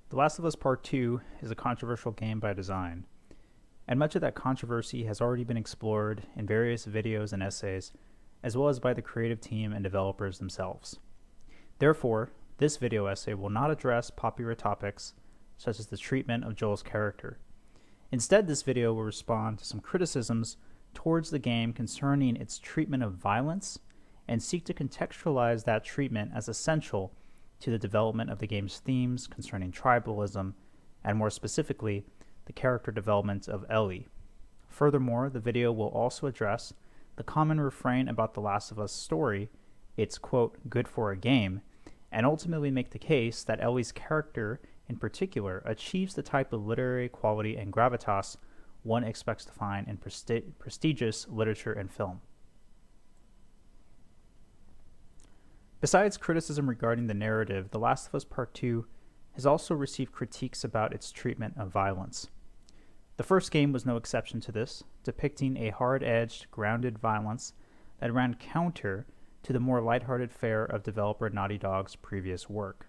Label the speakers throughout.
Speaker 1: The Last of Us Part 2 is a controversial game by design, and much of that controversy has already been explored in various videos and essays, as well as by the creative team and developers themselves. Therefore, this video essay will not address popular topics such as the treatment of Joel's character. Instead, this video will respond to some criticisms towards the game concerning its treatment of violence and seek to contextualize that treatment as essential to the development of the game's themes concerning tribalism, and more specifically, the character development of Ellie. Furthermore, the video will also address the common refrain about The Last of Us story, it's quote, good for a game, and ultimately make the case that Ellie's character in particular achieves the type of literary quality and gravitas one expects to find in prestigious literature and film. Besides criticism regarding the narrative, The Last of Us Part 2 has also received critiques about its treatment of violence. The first game was no exception to this, depicting a hard-edged, grounded violence that ran counter to the more lighthearted fare of developer Naughty Dog's previous work.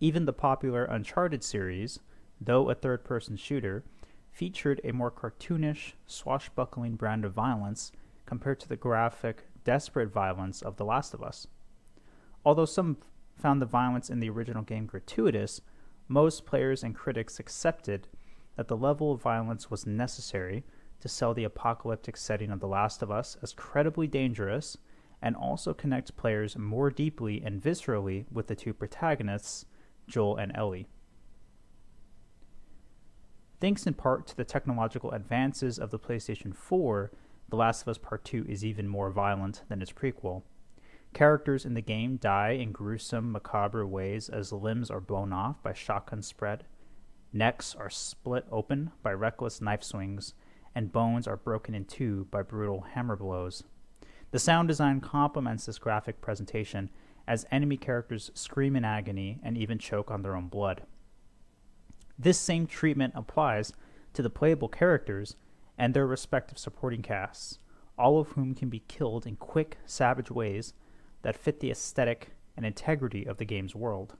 Speaker 1: Even the popular Uncharted series, though a third-person shooter, featured a more cartoonish, swashbuckling brand of violence compared to the graphic, desperate violence of The Last of Us. Although some found the violence in the original game gratuitous, most players and critics accepted that the level of violence was necessary to sell the apocalyptic setting of The Last of Us as credibly dangerous and also connect players more deeply and viscerally with the two protagonists, Joel and Ellie. Thanks in part to the technological advances of the PlayStation 4, The Last of Us Part 2 is even more violent than its prequel. Characters in the game die in gruesome, macabre ways as limbs are blown off by shotgun spread, necks are split open by reckless knife swings, and bones are broken in two by brutal hammer blows. The sound design complements this graphic presentation as enemy characters scream in agony and even choke on their own blood. This same treatment applies to the playable characters and their respective supporting casts, all of whom can be killed in quick, savage ways that fit the aesthetic and integrity of the game's world.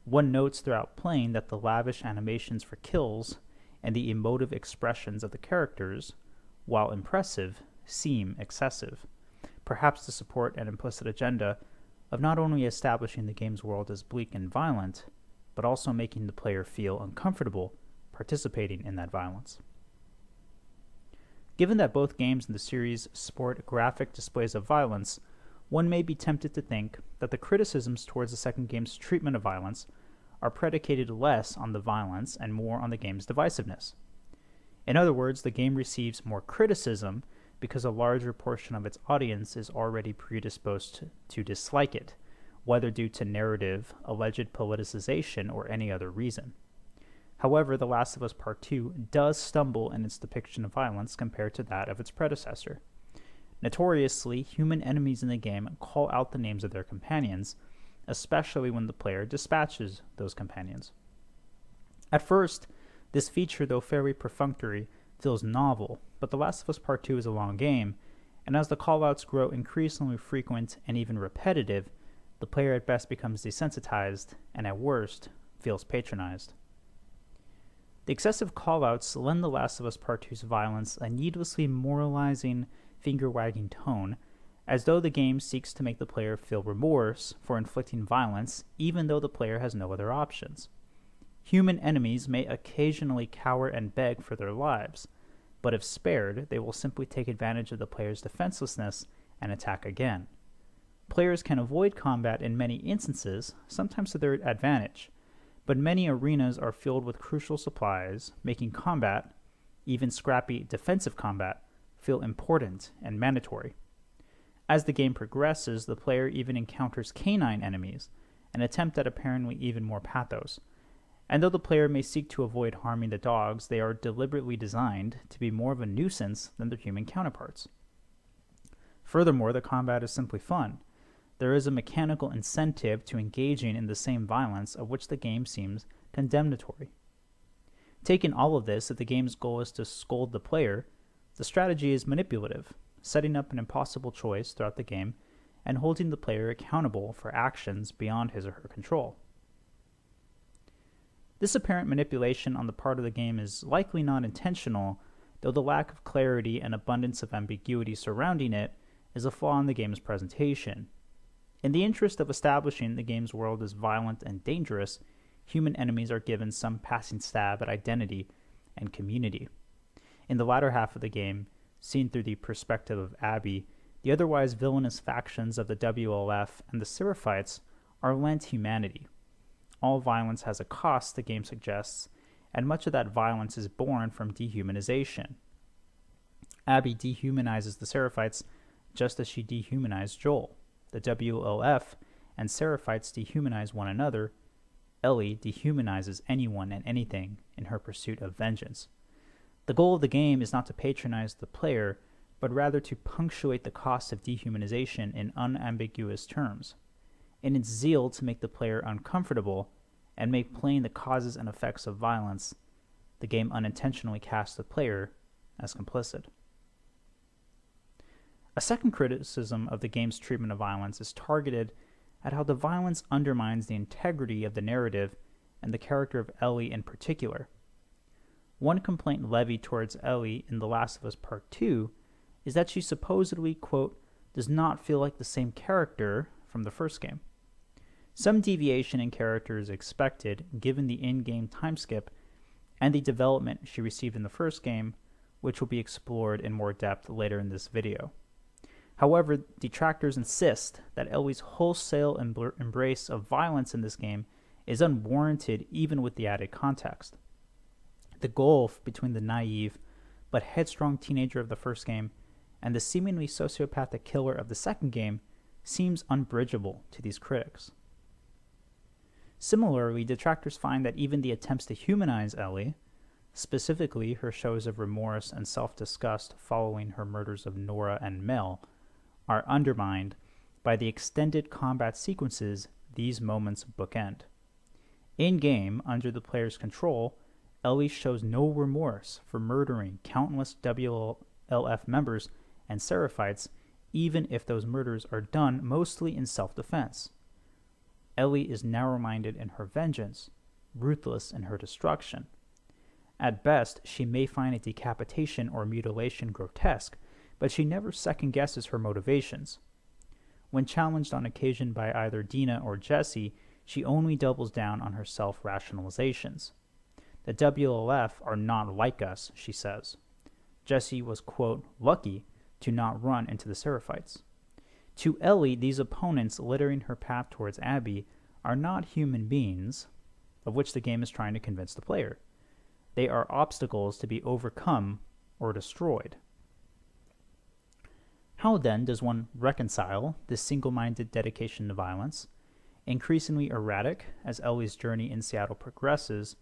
Speaker 1: One notes throughout playing that the lavish animations for kills and the emotive expressions of the characters, while impressive, seem excessive, perhaps to support an implicit agenda of not only establishing the game's world as bleak and violent, but also making the player feel uncomfortable participating in that violence. Given that both games in the series sport graphic displays of violence, one may be tempted to think that the criticisms towards the second game's treatment of violence are predicated less on the violence and more on the game's divisiveness. In other words, the game receives more criticism because a larger portion of its audience is already predisposed to dislike it, whether due to narrative, alleged politicization, or any other reason. However, The Last of Us Part 2 does stumble in its depiction of violence compared to that of its predecessor. Notoriously, human enemies in the game call out the names of their companions, especially when the player dispatches those companions. At first, this feature, though fairly perfunctory, feels novel, but The Last of Us Part 2 is a long game, and as the callouts grow increasingly frequent and even repetitive, the player at best becomes desensitized, and at worst, feels patronized. The excessive callouts lend The Last of Us Part 2's violence a needlessly moralizing, finger-wagging tone, as though the game seeks to make the player feel remorse for inflicting violence even though the player has no other options. Human enemies may occasionally cower and beg for their lives, but if spared, they will simply take advantage of the player's defenselessness and attack again. Players can avoid combat in many instances, sometimes to their advantage, but many arenas are filled with crucial supplies, making combat, even scrappy defensive combat, feel important and mandatory. As the game progresses, the player even encounters canine enemies, an attempt at apparently even more pathos. And though the player may seek to avoid harming the dogs, they are deliberately designed to be more of a nuisance than their human counterparts. Furthermore, the combat is simply fun. There is a mechanical incentive to engaging in the same violence of which the game seems condemnatory. Taking all of this, if the game's goal is to scold the player, the strategy is manipulative, setting up an impossible choice throughout the game and holding the player accountable for actions beyond his or her control. This apparent manipulation on the part of the game is likely not intentional, though the lack of clarity and abundance of ambiguity surrounding it is a flaw in the game's presentation. In the interest of establishing the game's world as violent and dangerous, human enemies are given some passing stab at identity and community. In the latter half of the game, seen through the perspective of Abby, the otherwise villainous factions of the WLF and the Seraphites are lent humanity. All violence has a cost, the game suggests, and much of that violence is born from dehumanization. Abby dehumanizes the Seraphites just as she dehumanized Joel. The WLF and Seraphites dehumanize one another. Ellie dehumanizes anyone and anything in her pursuit of vengeance. The goal of the game is not to patronize the player, but rather to punctuate the cost of dehumanization in unambiguous terms. In its zeal to make the player uncomfortable and make plain the causes and effects of violence, the game unintentionally casts the player as complicit. A second criticism of the game's treatment of violence is targeted at how the violence undermines the integrity of the narrative and the character of Ellie in particular. One complaint levied towards Ellie in The Last of Us Part 2 is that she supposedly, quote, does not feel like the same character from the first game. Some deviation in character is expected given the in-game time skip and the development she received in the first game, which will be explored in more depth later in this video. However, detractors insist that Ellie's wholesale embrace of violence in this game is unwarranted even with the added context. The gulf between the naive but headstrong teenager of the first game and the seemingly sociopathic killer of the second game seems unbridgeable to these critics. Similarly, detractors find that even the attempts to humanize Ellie, specifically her shows of remorse and self-disgust following her murders of Nora and Mel, are undermined by the extended combat sequences these moments bookend. In-game, under the player's control, Ellie shows no remorse for murdering countless WLF members and Seraphites, even if those murders are done mostly in self-defense. Ellie is narrow-minded in her vengeance, ruthless in her destruction. At best, she may find a decapitation or mutilation grotesque, but she never second-guesses her motivations. When challenged on occasion by either Dina or Jesse, she only doubles down on her self-rationalizations. The WLF are not like us, she says. Jesse was, quote, lucky to not run into the Seraphites. To Ellie, these opponents littering her path towards Abby are not human beings, of which the game is trying to convince the player. They are obstacles to be overcome or destroyed. How then does one reconcile this single-minded dedication to violence, increasingly erratic as Ellie's journey in Seattle progresses,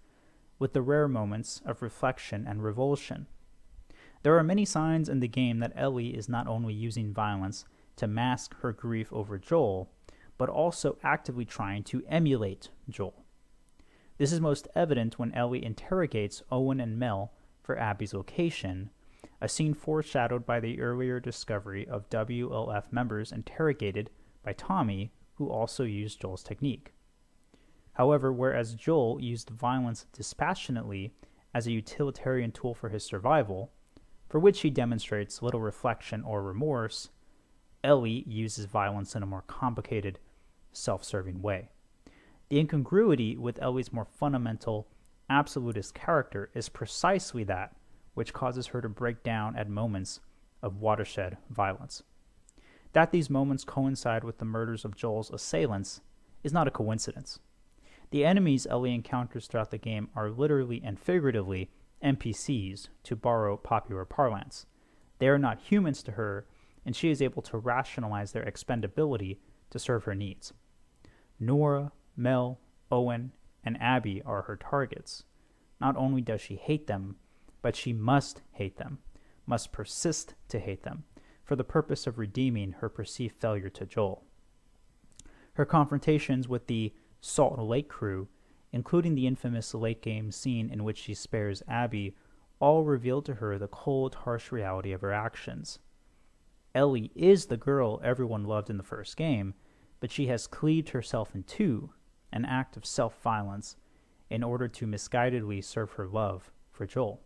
Speaker 1: with the rare moments of reflection and revulsion? There are many signs in the game that Ellie is not only using violence to mask her grief over Joel, but also actively trying to emulate Joel. This is most evident when Ellie interrogates Owen and Mel for Abby's location, a scene foreshadowed by the earlier discovery of WLF members interrogated by Tommy, who also used Joel's technique. However, whereas Joel used violence dispassionately as a utilitarian tool for his survival, for which he demonstrates little reflection or remorse, Ellie uses violence in a more complicated, self-serving way. The incongruity with Ellie's more fundamental, absolutist character is precisely that which causes her to break down at moments of watershed violence. That these moments coincide with the murders of Joel's assailants is not a coincidence. The enemies Ellie encounters throughout the game are literally and figuratively NPCs, to borrow popular parlance. They are not humans to her, and she is able to rationalize their expendability to serve her needs. Nora, Mel, Owen, and Abby are her targets. Not only does she hate them, but she must hate them, must persist to hate them, for the purpose of redeeming her perceived failure to Joel. Her confrontations with the Salt Lake crew, including the infamous late-game scene in which she spares Abby, all reveal to her the cold, harsh reality of her actions. Ellie is the girl everyone loved in the first game, but she has cleaved herself in two, an act of self-violence, in order to misguidedly serve her love for Joel.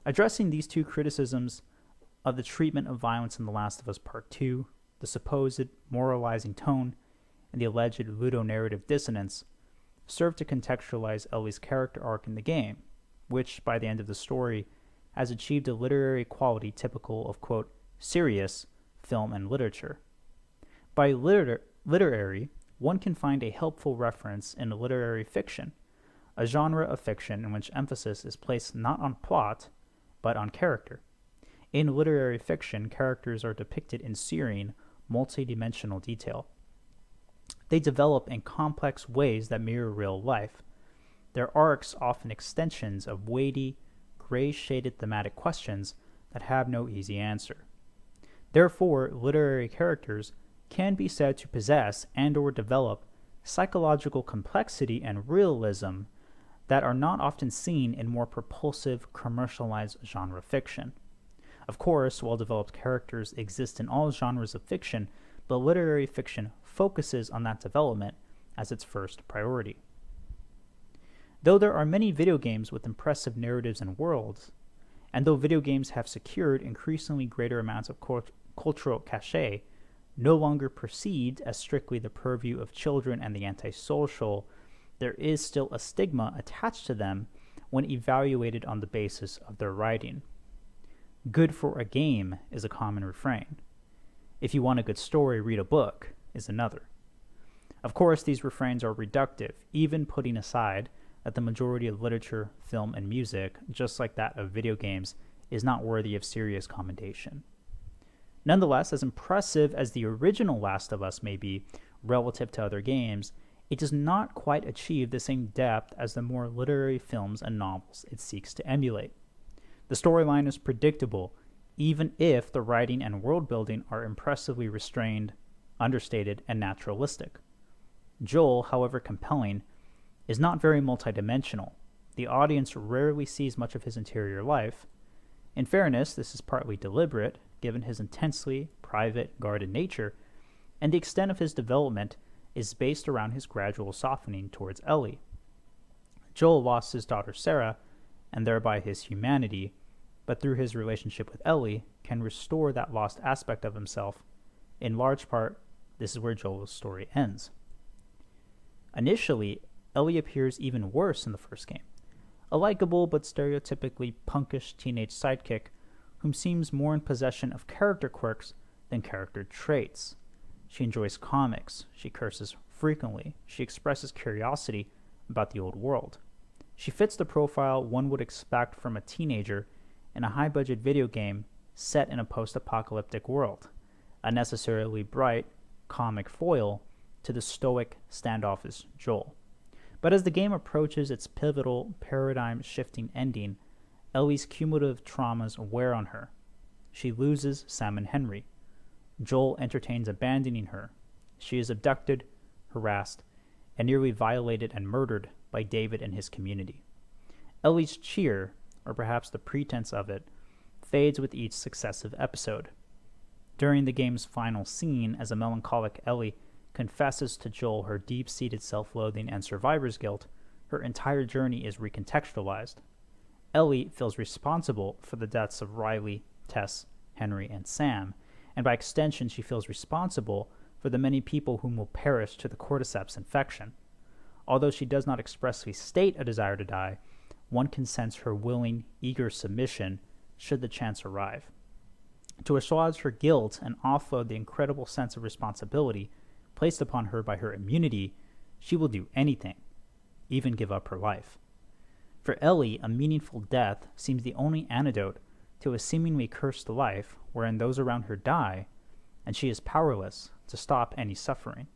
Speaker 1: Addressing these two criticisms of the treatment of violence in The Last of Us Part 2, the supposed moralizing tone, and the alleged ludonarrative dissonance, serve to contextualize Ellie's character arc in the game, which, by the end of the story, has achieved a literary quality typical of, quote, serious film and literature. By literary, one can find a helpful reference in literary fiction, a genre of fiction in which emphasis is placed not on plot, but on character. In literary fiction, characters are depicted in serene, multidimensional detail. They develop in complex ways that mirror real life. Their arcs often extensions of weighty, gray-shaded thematic questions that have no easy answer. Therefore, literary characters can be said to possess and or develop psychological complexity and realism that are not often seen in more propulsive, commercialized genre fiction. Of course, well-developed characters exist in all genres of fiction, but literary fiction focuses on that development as its first priority. Though there are many video games with impressive narratives and worlds, and though video games have secured increasingly greater amounts of cultural cachet, no longer perceived as strictly the purview of children and the antisocial, there is still a stigma attached to them when evaluated on the basis of their writing. Good for a game is a common refrain. If you want a good story, read a book is another. Of course, these refrains are reductive, even putting aside that the majority of literature, film, and music, just like that of video games, is not worthy of serious commendation. Nonetheless, as impressive as the original Last of Us may be relative to other games, it does not quite achieve the same depth as the more literary films and novels it seeks to emulate. The storyline is predictable, even if the writing and world building are impressively restrained, understated, and naturalistic. Joel, however compelling, is not very multidimensional. The audience rarely sees much of his interior life. In fairness, this is partly deliberate, given his intensely private, guarded nature, and the extent of his development is based around his gradual softening towards Ellie. Joel lost his daughter Sarah, and thereby his humanity, but through his relationship with Ellie, can restore that lost aspect of himself. In large part, this is where Joel's story ends. Initially, Ellie appears even worse in the first game, a likable but stereotypically punkish teenage sidekick whom seems more in possession of character quirks than character traits. She enjoys comics, she curses frequently, she expresses curiosity about the old world. She fits the profile one would expect from a teenager in a high-budget video game set in a post-apocalyptic world, a necessarily bright comic foil to the stoic, standoffish Joel. But as the game approaches its pivotal, paradigm-shifting ending, Ellie's cumulative traumas wear on her. She loses Sam and Henry. Joel entertains abandoning her. She is abducted, harassed, and nearly violated and murdered by David and his community. Ellie's cheer, or perhaps the pretense of it, fades with each successive episode. During the game's final scene, as a melancholic Ellie confesses to Joel her deep-seated self-loathing and survivor's guilt, her entire journey is recontextualized. Ellie feels responsible for the deaths of Riley, Tess, Henry, and Sam, and by extension she feels responsible for the many people whom will perish to the cordyceps infection. Although she does not expressly state a desire to die, one can sense her willing, eager submission should the chance arrive. To assuage her guilt and offload the incredible sense of responsibility placed upon her by her immunity, she will do anything, even give up her life. For Ellie, a meaningful death seems the only antidote to a seemingly cursed life wherein those around her die, and she is powerless to stop any suffering.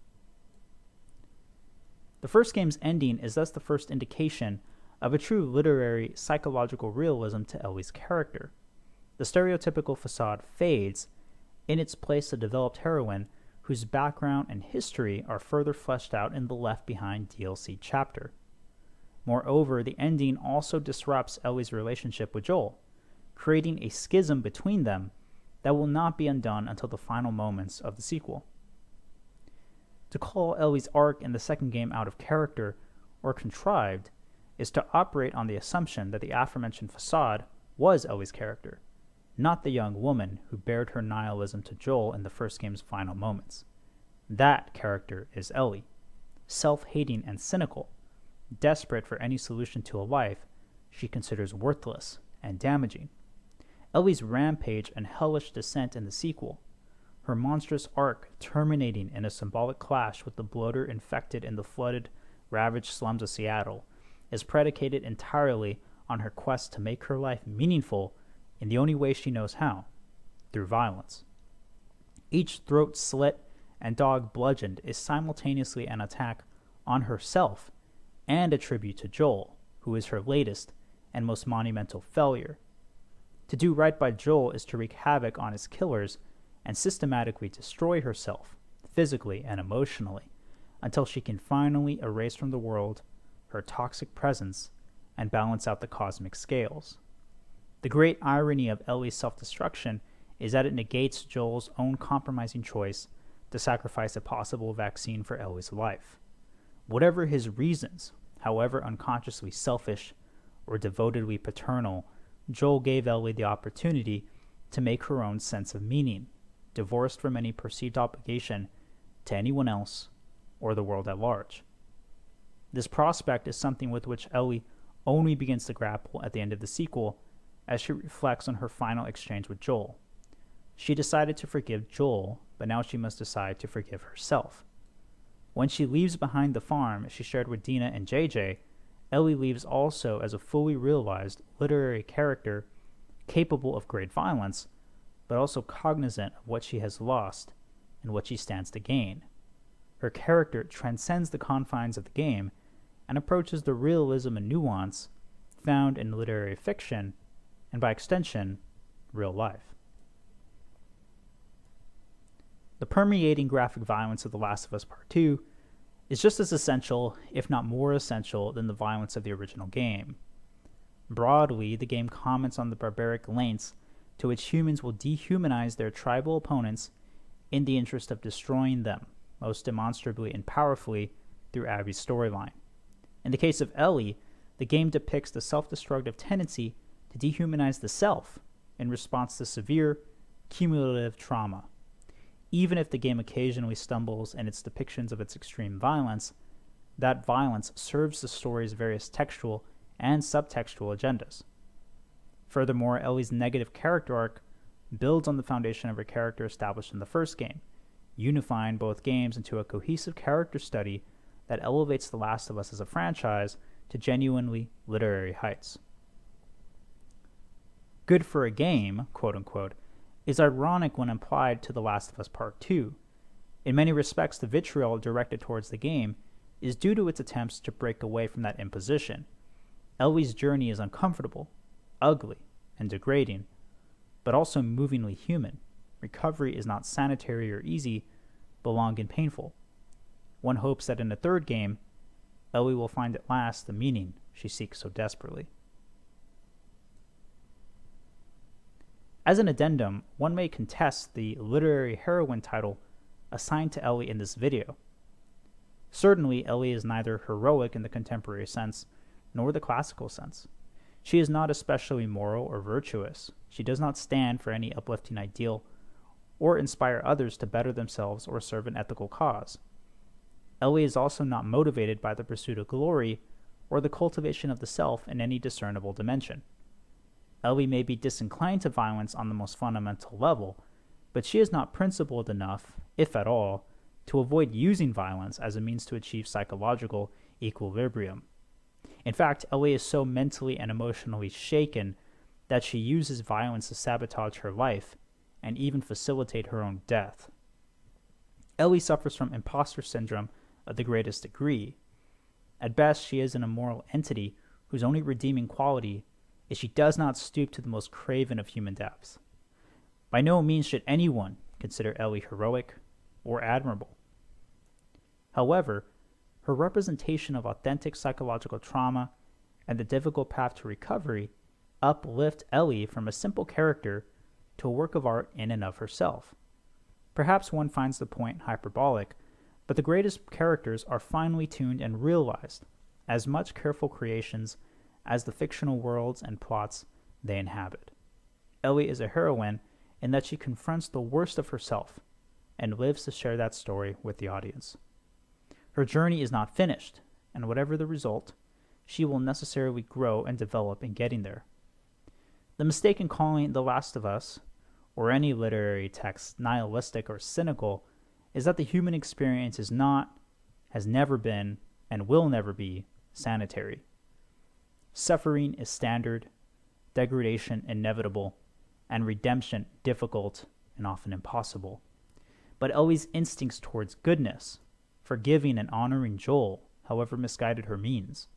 Speaker 1: The first game's ending is thus the first indication of a true literary psychological realism to Ellie's character. The stereotypical facade fades, in its place a developed heroine whose background and history are further fleshed out in the Left Behind DLC chapter. Moreover, the ending also disrupts Ellie's relationship with Joel, creating a schism between them that will not be undone until the final moments of the sequel. To call Ellie's arc in the second game out of character or contrived is to operate on the assumption that the aforementioned facade was Ellie's character, not the young woman who bared her nihilism to Joel in the first game's final moments. That character is Ellie, self-hating and cynical, desperate for any solution to a life she considers worthless and damaging. Ellie's rampage and hellish descent in the sequel, her monstrous arc terminating in a symbolic clash with the bloater infected in the flooded, ravaged slums of Seattle, is predicated entirely on her quest to make her life meaningful in the only way she knows how, through violence. Each throat slit and dog bludgeoned is simultaneously an attack on herself and a tribute to Joel, who is her latest and most monumental failure. To do right by Joel is to wreak havoc on his killers and systematically destroy herself, physically and emotionally, until she can finally erase from the world her toxic presence and balance out the cosmic scales. The great irony of Ellie's self-destruction is that it negates Joel's own compromising choice to sacrifice a possible vaccine for Ellie's life. Whatever his reasons, however unconsciously selfish or devotedly paternal, Joel gave Ellie the opportunity to make her own sense of meaning, divorced from any perceived obligation to anyone else or the world at large. This prospect is something with which Ellie only begins to grapple at the end of the sequel as she reflects on her final exchange with Joel. She decided to forgive Joel, but now she must decide to forgive herself. When she leaves behind the farm she shared with Dina and JJ, Ellie leaves also as a fully realized literary character capable of great violence, but also cognizant of what she has lost and what she stands to gain. Her character transcends the confines of the game and approaches the realism and nuance found in literary fiction and, by extension, real life. The permeating graphic violence of The Last of Us Part 2 is just as essential, if not more essential, than the violence of the original game. Broadly, the game comments on the barbaric lengths to which humans will dehumanize their tribal opponents in the interest of destroying them, most demonstrably and powerfully through Abby's storyline. In the case of Ellie, the game depicts the self-destructive tendency to dehumanize the self in response to severe, cumulative trauma. Even if the game occasionally stumbles in its depictions of its extreme violence, that violence serves the story's various textual and subtextual agendas. Furthermore, Ellie's negative character arc builds on the foundation of her character established in the first game, unifying both games into a cohesive character study that elevates The Last of Us as a franchise to genuinely literary heights. Good for a game, quote-unquote, is ironic when applied to The Last of Us Part 2. In many respects, the vitriol directed towards the game is due to its attempts to break away from that imposition. Ellie's journey is uncomfortable, ugly, and degrading, but also movingly human. Recovery is not sanitary or easy, but long and painful. One hopes that in a third game, Ellie will find at last the meaning she seeks so desperately. As an addendum, one may contest the literary heroine title assigned to Ellie in this video. Certainly, Ellie is neither heroic in the contemporary sense nor the classical sense. She is not especially moral or virtuous. She does not stand for any uplifting ideal or inspire others to better themselves or serve an ethical cause. Ellie is also not motivated by the pursuit of glory or the cultivation of the self in any discernible dimension. Ellie may be disinclined to violence on the most fundamental level, but she is not principled enough, if at all, to avoid using violence as a means to achieve psychological equilibrium. In fact, Ellie is so mentally and emotionally shaken that she uses violence to sabotage her life and even facilitate her own death. Ellie suffers from imposter syndrome of the greatest degree. At best, she is an immoral entity whose only redeeming quality is she does not stoop to the most craven of human depths. By no means should anyone consider Ellie heroic or admirable. However, her representation of authentic psychological trauma and the difficult path to recovery uplift Ellie from a simple character to a work of art in and of herself. Perhaps one finds the point hyperbolic, But the greatest characters are finely tuned and realized, as much careful creations as the fictional worlds and plots they inhabit. Ellie is a heroine in that she confronts the worst of herself and lives to share that story with the audience. Her journey is not finished, and whatever the result, she will necessarily grow and develop in getting there. The mistake in calling The Last of Us, or any literary text, nihilistic or cynical is that the human experience is not, has never been, and will never be sanitary. Suffering is standard, degradation inevitable, and redemption difficult and often impossible. But Ellie's instincts towards goodness, forgiving and honoring Joel, however misguided her means,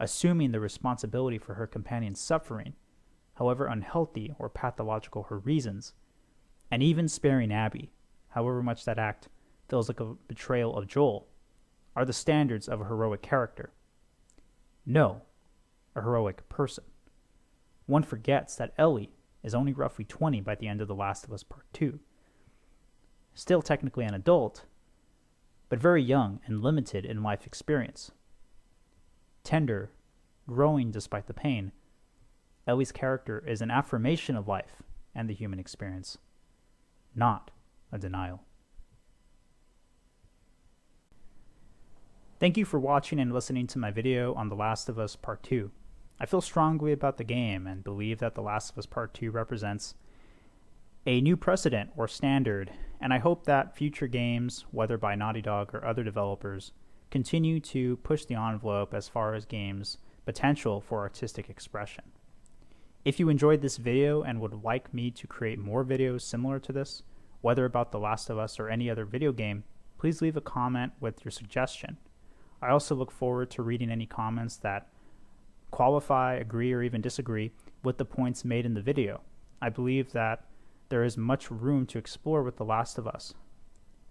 Speaker 1: assuming the responsibility for her companion's suffering, however unhealthy or pathological her reasons, and even sparing Abby, however much that act feels like a betrayal of Joel, are the standards of a heroic character. No, a heroic person. One forgets that Ellie is only roughly 20 by the end of The Last of Us Part 2. Still technically an adult, but very young and limited in life experience. Tender, growing despite the pain, Ellie's character is an affirmation of life and the human experience, not a denial. Thank you for watching and listening to my video on The Last of Us Part 2. I feel strongly about the game and believe that The Last of Us Part 2 represents a new precedent or standard, and I hope that future games, whether by Naughty Dog or other developers, continue to push the envelope as far as games' potential for artistic expression. If you enjoyed this video and would like me to create more videos similar to this, whether about The Last of Us or any other video game, please leave a comment with your suggestion. I also look forward to reading any comments that qualify, agree, or even disagree with the points made in the video. I believe that there is much room to explore with The Last of Us.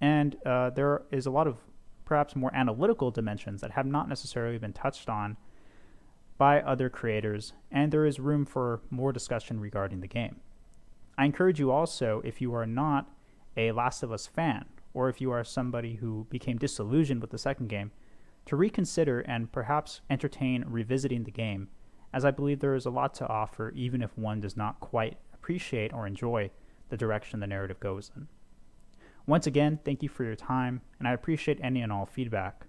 Speaker 1: And there is a lot of perhaps more analytical dimensions that have not necessarily been touched on by other creators, and there is room for more discussion regarding the game. I encourage you also, if you are not a Last of Us fan, or if you are somebody who became disillusioned with the second game, to reconsider and perhaps entertain revisiting the game, as I believe there is a lot to offer even if one does not quite appreciate or enjoy the direction the narrative goes in. Once again, thank you for your time, and I appreciate any and all feedback.